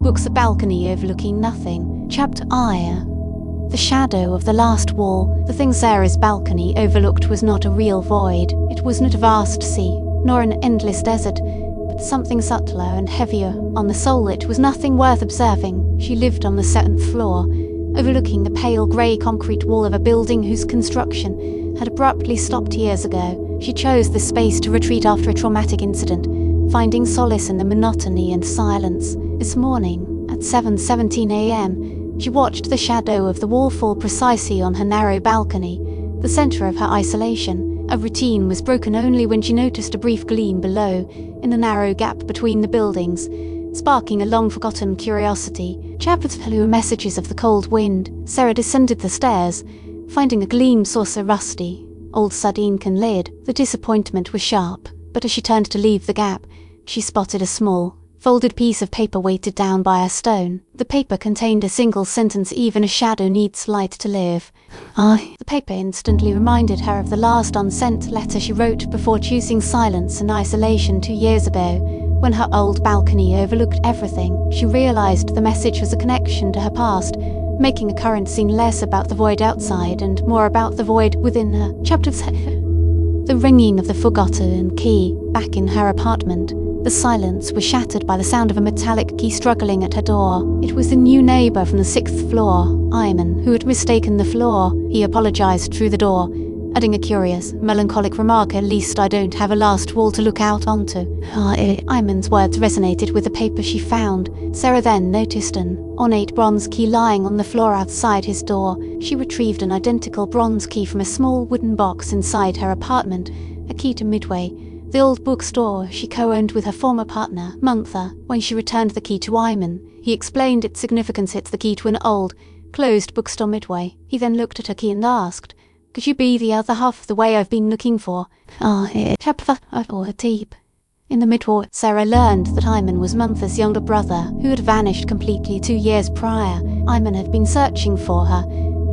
books a balcony overlooking nothing. Chapter I. The shadow of the last wall. The thing Sarah's balcony overlooked was not a real void. It was not a vast sea, nor an endless desert, but something subtler and heavier. On the soul it was nothing worth observing. She lived on the 7th floor, overlooking the pale grey concrete wall of a building whose construction had abruptly stopped years ago. She chose this space to retreat after a traumatic incident, finding solace in the monotony and silence. This morning, at 7:17 a.m, she watched the shadow of the wall fall precisely on her narrow balcony, the centre of her isolation. Her routine was broken only when she noticed a brief gleam below, in the narrow gap between the buildings, sparking a long-forgotten curiosity. Chapters flew messages of the cold wind. Sarah descended the stairs, finding a gleam saucer rusty, old sardine can lid. The disappointment was sharp, but as she turned to leave the gap, she spotted a small, folded piece of paper weighted down by a stone. The paper contained a single sentence: "Even a shadow needs light to live." The paper instantly reminded her of the last unsent letter she wrote before choosing silence and isolation 2 years ago, when her old balcony overlooked everything. She realized the message was a connection to her past, making a current scene less about the void outside and more about the void within her. Chapter 7. The ringing of the forgotten key. Back in her apartment, the silence was shattered by the sound of a metallic key struggling at her door. It was the new neighbour from the 6th floor, Ayman, who had mistaken the floor. He apologised through the door, adding a curious, melancholic remark: "At least I don't have a last wall to look out onto." Ayman's words resonated with the paper she found. Sarah then noticed an ornate bronze key lying on the floor outside his door. She retrieved an identical bronze key from a small wooden box inside her apartment, a key to Midway, the old bookstore she co-owned with her former partner, Munther. When she returned the key to Ayman, he explained its significance. "It's the key to an old, closed bookstore Midway." He then looked at her key and asked, "Could you be the other half of the way I've been looking for?" Deep. In the Midway, Sarah learned that Ayman was Munther's younger brother, who had vanished completely 2 years prior. Ayman had been searching for her,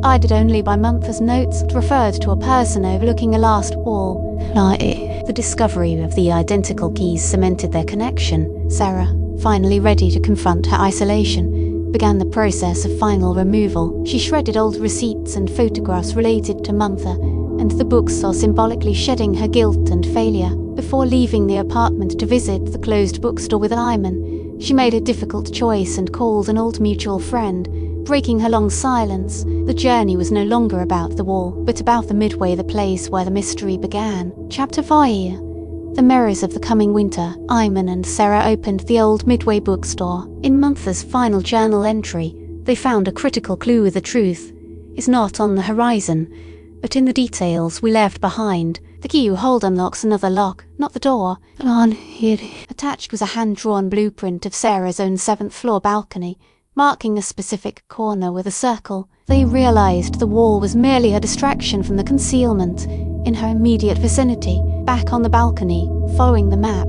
guided only by Munther's notes that referred to a person overlooking a last wall. The discovery of the identical keys cemented their connection. Sarah, finally ready to confront her isolation, began the process of final removal. She shredded old receipts and photographs related to Munther, and the books saw symbolically shedding her guilt and failure. Before leaving the apartment to visit the closed bookstore with Ayman, she made a difficult choice and called an old mutual friend, breaking her long silence. The journey was no longer about the wall, but about the Midway, the place where the mystery began. Chapter 5. The mirrors of the coming winter. Ayman and Sarah opened the old Midway bookstore. In Munther's final journal entry, they found a critical clue: the truth is not on the horizon, but in the details we left behind. The key you hold unlocks another lock, not the door. Attached was a hand-drawn blueprint of Sarah's own 7th floor balcony, marking a specific corner with a circle. They realized the wall was merely a distraction from the concealment in her immediate vicinity. Back on the balcony, following the map,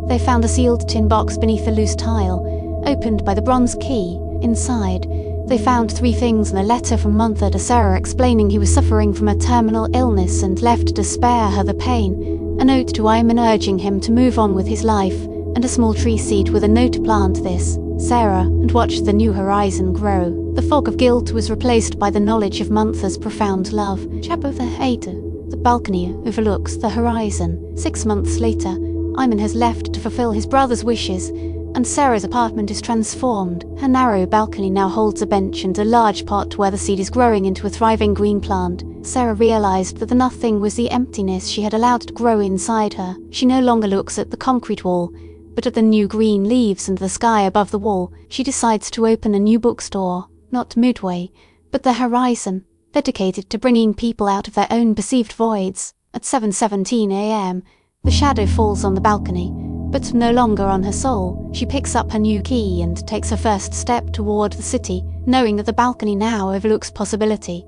they found a sealed tin box beneath a loose tile, opened by the bronze key. Inside, they found 3 things and a letter from Munther to Sarah explaining he was suffering from a terminal illness and left to spare her the pain, a note to Ayman urging him to move on with his life, and a small tree seed with a note to plant this, Sarah, and watch the new horizon grow. The fog of guilt was replaced by the knowledge of Munther's profound love. Chapter 8. The balcony overlooks the horizon. 6 months later, Ayman has left to fulfill his brother's wishes, and Sarah's apartment is transformed. Her narrow balcony now holds a bench and a large pot where the seed is growing into a thriving green plant. Sarah realized that the nothing was the emptiness she had allowed to grow inside her. She no longer looks at the concrete wall, but at the new green leaves and the sky above the wall. She decides to open a new bookstore, not Midway, but the Horizon, dedicated to bringing people out of their own perceived voids. At 7:17 a.m, the shadow falls on the balcony, but no longer on her soul. She picks up her new key and takes her first step toward the city, knowing that the balcony now overlooks possibility.